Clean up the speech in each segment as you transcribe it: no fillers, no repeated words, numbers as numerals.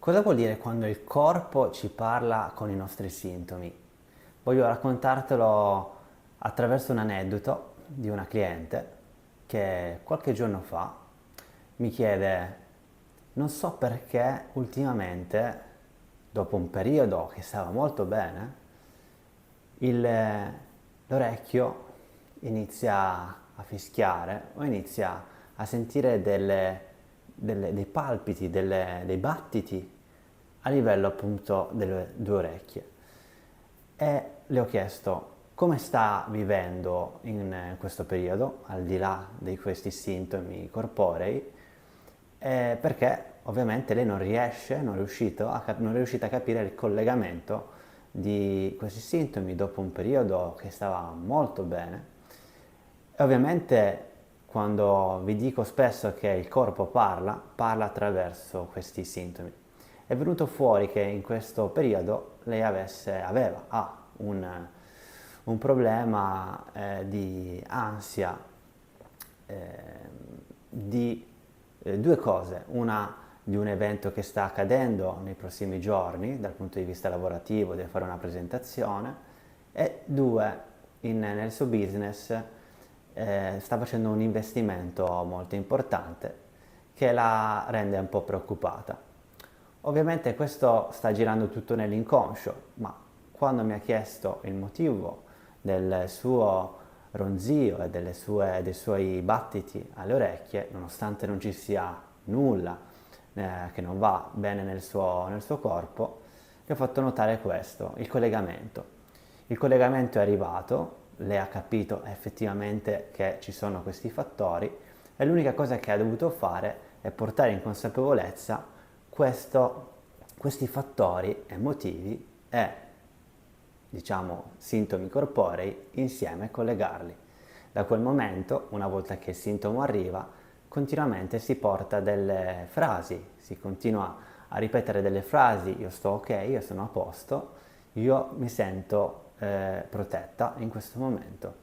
Cosa vuol dire quando il corpo ci parla con i nostri sintomi? Voglio raccontartelo attraverso un aneddoto di una cliente che qualche giorno fa mi chiede, non so perché ultimamente, dopo un periodo che stava molto bene, l'orecchio inizia a fischiare o inizia a sentire dei palpiti, dei battiti a livello appunto delle due orecchie. E le ho chiesto come sta vivendo in questo periodo, al di là di questi sintomi corporei, perché ovviamente lei non è riuscita a capire il collegamento di questi sintomi dopo un periodo che stava molto bene. E ovviamente quando vi dico spesso che il corpo parla, parla attraverso questi sintomi. È venuto fuori che in questo periodo lei ha un problema di ansia, di due cose, una di un evento che sta accadendo nei prossimi giorni dal punto di vista lavorativo, deve fare una presentazione, e due, nel suo business sta facendo un investimento molto importante che la rende un po' preoccupata. Ovviamente questo sta girando tutto nell'inconscio, ma quando mi ha chiesto il motivo del suo ronzio e dei suoi battiti alle orecchie, nonostante non ci sia nulla che non va bene nel suo corpo, gli ho fatto notare questo, il collegamento. Il collegamento è arrivato, lei ha capito effettivamente che ci sono questi fattori e l'unica cosa che ha dovuto fare è portare in consapevolezza questi fattori emotivi e, diciamo, sintomi corporei insieme e collegarli. Da quel momento, una volta che il sintomo arriva, continuamente si porta delle frasi, si continua a ripetere delle frasi, io sto ok, io sono a posto, io mi sento protetta in questo momento.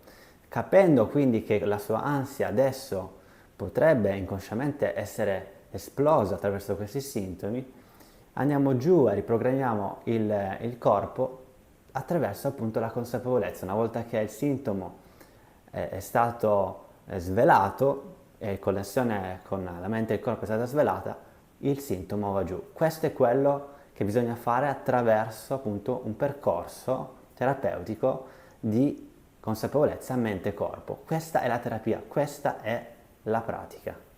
Capendo quindi che la sua ansia adesso potrebbe inconsciamente essere esplosa attraverso questi sintomi, andiamo giù e riprogrammiamo il corpo attraverso appunto la consapevolezza. Una volta che il sintomo è stato svelato e la connessione con la mente e il corpo è stata svelata, il sintomo va giù. Questo è quello che bisogna fare attraverso appunto un percorso terapeutico di consapevolezza mente-corpo. Questa è la terapia, questa è la pratica.